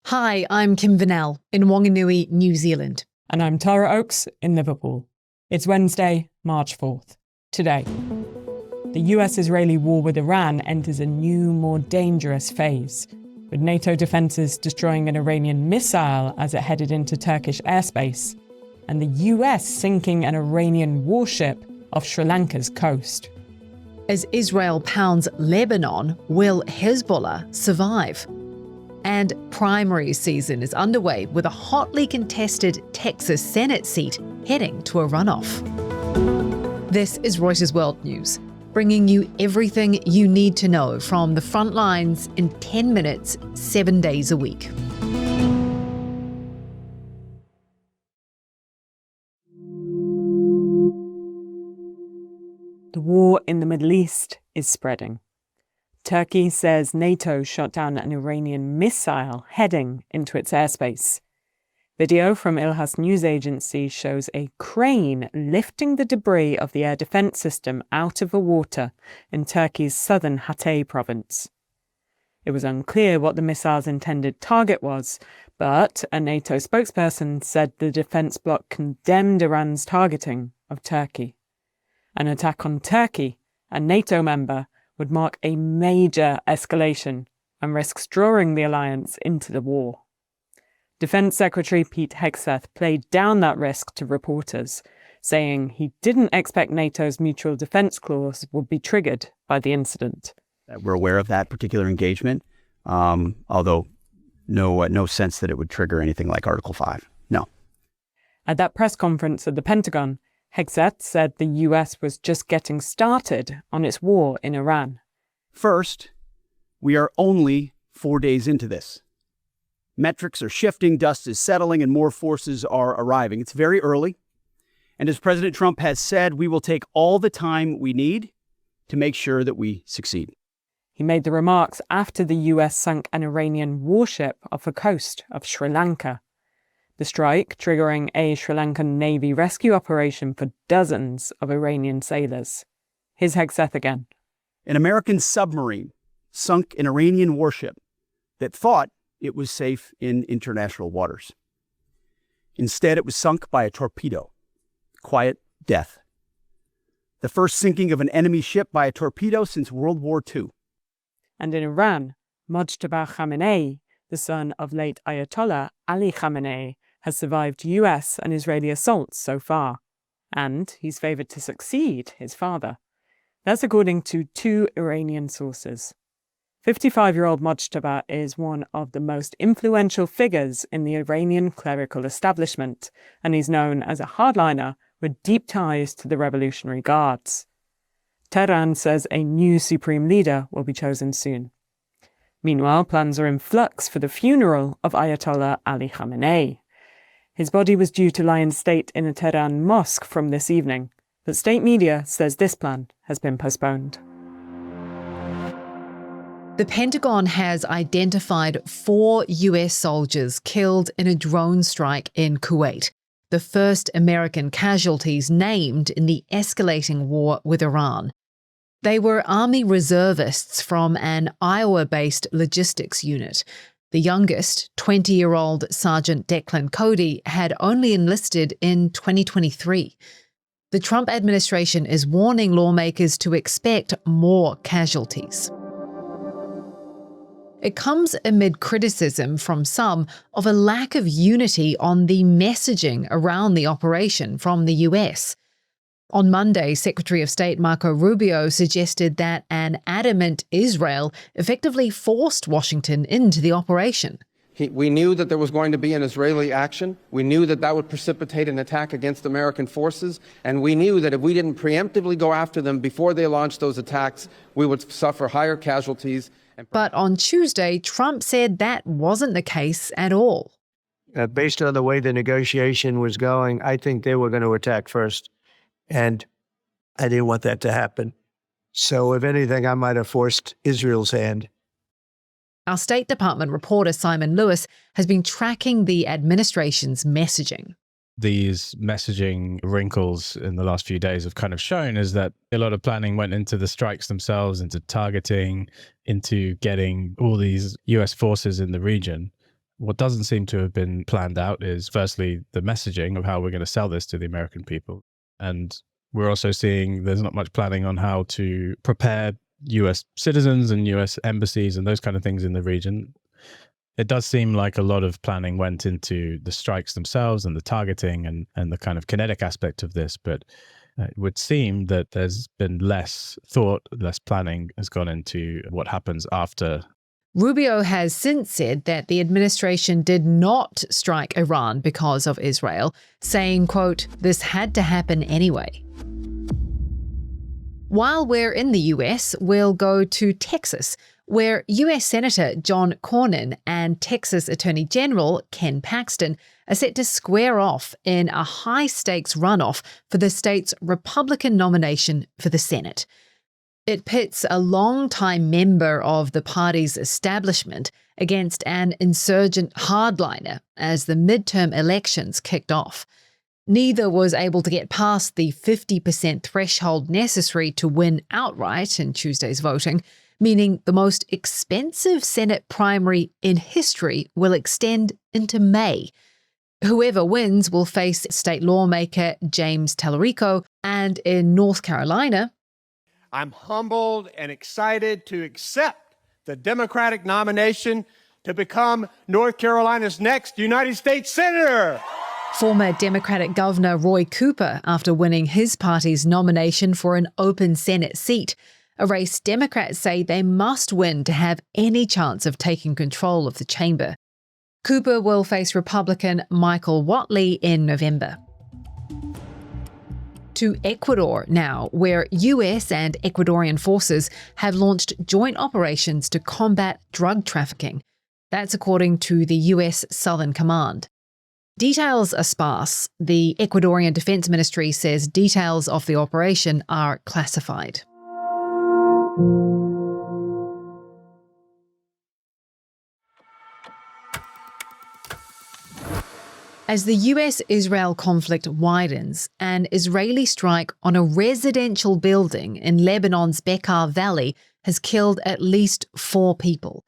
Hi, I'm Kim Vanell in Wanganui, New Zealand. And I'm Tara Oakes in Liverpool. It's Wednesday, March 4th. Today, the US-Israeli war with Iran enters a new, more dangerous phase, with NATO defences destroying an Iranian missile as it headed into Turkish airspace, and the US sinking an Iranian warship off Sri Lanka's coast. As Israel pounds Lebanon, will Hezbollah survive? And primary season is underway with a hotly contested Texas Senate seat heading to a runoff. This is Reuters World News, bringing you everything you need to know from the front lines in 10 minutes, 7 days a week. The war in the Middle East is spreading. Turkey says NATO shot down an Iranian missile heading into its airspace. Video from Ilhas news agency shows a crane lifting the debris of the air defense system out of the water in Turkey's southern Hatay province. It was unclear what the missile's intended target was, but a NATO spokesperson said the defense bloc condemned Iran's targeting of Turkey. An attack on Turkey, a NATO member, would mark a major escalation and risks drawing the alliance into the war. Defence Secretary Pete Hegseth played down that risk to reporters, saying he didn't expect NATO's mutual defence clause would be triggered by the incident. We're aware of that particular engagement, although no sense that it would trigger anything like Article 5. No. At that press conference at the Pentagon, Hegseth said the US was just getting started on its war in Iran. First, we are only 4 days into this. Metrics are shifting, dust is settling, and more forces are arriving. It's very early. And as President Trump has said, we will take all the time we need to make sure that we succeed. He made the remarks after the US sunk an Iranian warship off the coast of Sri Lanka. The strike triggering a Sri Lankan Navy rescue operation for dozens of Iranian sailors. Here's Hegseth again. An American submarine sunk an Iranian warship that thought it was safe in international waters. Instead, it was sunk by a torpedo. Quiet death. The first sinking of an enemy ship by a torpedo since World War II. And in Iran, Mojtaba Khamenei, the son of late Ayatollah Ali Khamanei, has survived US and Israeli assaults so far. And he's favoured to succeed his father. That's according to two Iranian sources. 55-year-old Mojtaba is one of the most influential figures in the Iranian clerical establishment, and he's known as a hardliner with deep ties to the Revolutionary Guards. Tehran says a new supreme leader will be chosen soon. Meanwhile, plans are in flux for the funeral of Ayatollah Ali Khamanei. His body was due to lie in state in a Tehran mosque from this evening, but state media says this plan has been postponed. The Pentagon has identified 4 US soldiers killed in a drone strike in Kuwait, the first American casualties named in the escalating war with Iran. They were Army reservists from an Iowa-based logistics unit. The youngest, 20-year-old Sergeant Declan Cody, had only enlisted in 2023. The Trump administration is warning lawmakers to expect more casualties. It comes amid criticism from some of a lack of unity on the messaging around the operation from the US. On Monday, Secretary of State Marco Rubio suggested that an adamant Israel effectively forced Washington into the operation. We knew that there was going to be an Israeli action. We knew that that would precipitate an attack against American forces. And we knew that if we didn't preemptively go after them before they launched those attacks, we would suffer higher casualties. But on Tuesday, Trump said that wasn't the case at all. Based on the way the negotiation was going, I think they were going to attack first. And I didn't want that to happen. So if anything, I might have forced Israel's hand. Our State Department reporter Simon Lewis has been tracking the administration's messaging. These messaging wrinkles in the last few days have kind of shown is that a lot of planning went into the strikes themselves, into targeting, into getting all these US forces in the region. What doesn't seem to have been planned out is, firstly, the messaging of how we're going to sell this to the American people. And we're also seeing there's not much planning on how to prepare US citizens and US embassies and those kind of things in the region. It does seem like a lot of planning went into the strikes themselves and the targeting and the kind of kinetic aspect of this, but it would seem that there's been less thought, less planning has gone into what happens after. Rubio has since said that the administration did not strike Iran because of Israel, saying, quote, "This had to happen anyway." While we're in the US, we'll go to Texas, where US Senator John Cornyn and Texas Attorney General Ken Paxton are set to square off in a high-stakes runoff for the state's Republican nomination for the Senate. It pits a long-time member of the party's establishment against an insurgent hardliner as the midterm elections kicked off. Neither was able to get past the 50% threshold necessary to win outright in Tuesday's voting, meaning the most expensive Senate primary in history will extend into May. Whoever wins will face state lawmaker James Tallarico, and in North Carolina, I'm humbled and excited to accept the Democratic nomination to become North Carolina's next United States Senator. Former Democratic Governor Roy Cooper, after winning his party's nomination for an open Senate seat, a race Democrats say they must win to have any chance of taking control of the chamber. Cooper will face Republican Michael Whatley in November. To Ecuador now, where US and Ecuadorian forces have launched joint operations to combat drug trafficking. That's according to the US Southern Command. Details are sparse. The Ecuadorian Defense Ministry says details of the operation are classified. As the US-Israel conflict widens, an Israeli strike on a residential building in Lebanon's Bekaa Valley has killed at least 4 people.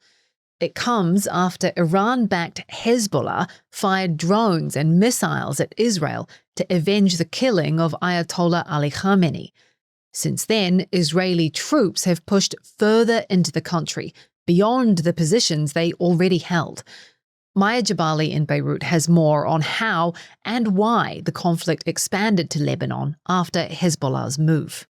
It comes after Iran-backed Hezbollah fired drones and missiles at Israel to avenge the killing of Ayatollah Ali Khamanei. Since then, Israeli troops have pushed further into the country, beyond the positions they already held. Maya Jabali in Beirut has more on how and why the conflict expanded to Lebanon after Hezbollah's move.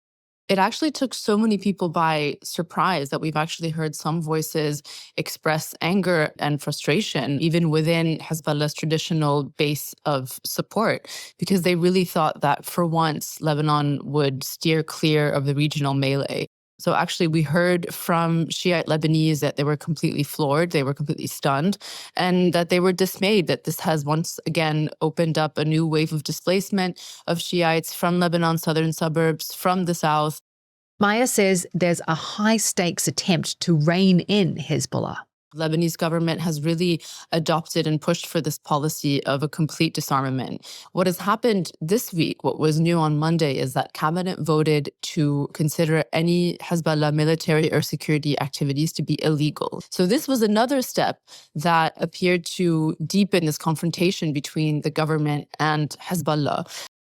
It actually took so many people by surprise that we've actually heard some voices express anger and frustration, even within Hezbollah's traditional base of support, because they really thought that for once Lebanon would steer clear of the regional melee. So actually, we heard from Shi'ite Lebanese that they were completely floored, they were completely stunned, and that they were dismayed that this has once again opened up a new wave of displacement of Shiites from Lebanon's southern suburbs, from the south. Maya says there's a high-stakes attempt to rein in Hezbollah. Lebanese government has really adopted and pushed for this policy of a complete disarmament. What has happened this week, what was new on Monday, is that cabinet voted to consider any Hezbollah military or security activities to be illegal. So this was another step that appeared to deepen this confrontation between the government and Hezbollah.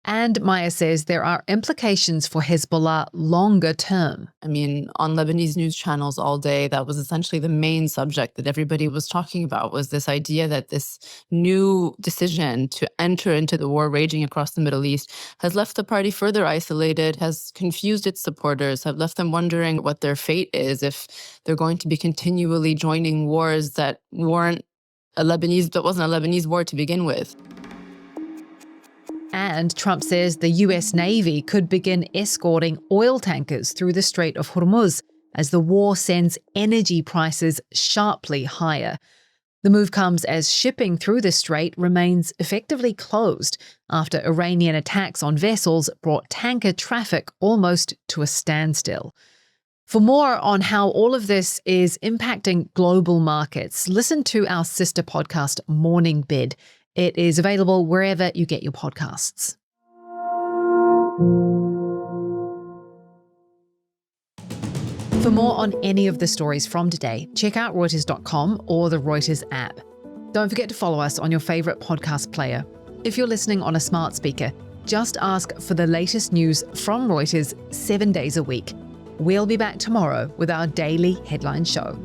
And Maya says there are implications for Hezbollah longer term. I mean, on Lebanese news channels all day, that was essentially the main subject that everybody was talking about, was this idea that this new decision to enter into the war raging across the Middle East has left the party further isolated, has confused its supporters, have left them wondering what their fate is if they're going to be continually joining wars that wasn't a Lebanese war to begin with. And Trump says the US Navy could begin escorting oil tankers through the Strait of Hormuz as the war sends energy prices sharply higher. The move comes as shipping through the strait remains effectively closed after Iranian attacks on vessels brought tanker traffic almost to a standstill. For more on how all of this is impacting global markets, listen to our sister podcast, Morning Bid. It is available wherever you get your podcasts. For more on any of the stories from today, check out Reuters.com or the Reuters app. Don't forget to follow us on your favorite podcast player. If you're listening on a smart speaker, just ask for the latest news from Reuters 7 days a week. We'll be back tomorrow with our daily headline show.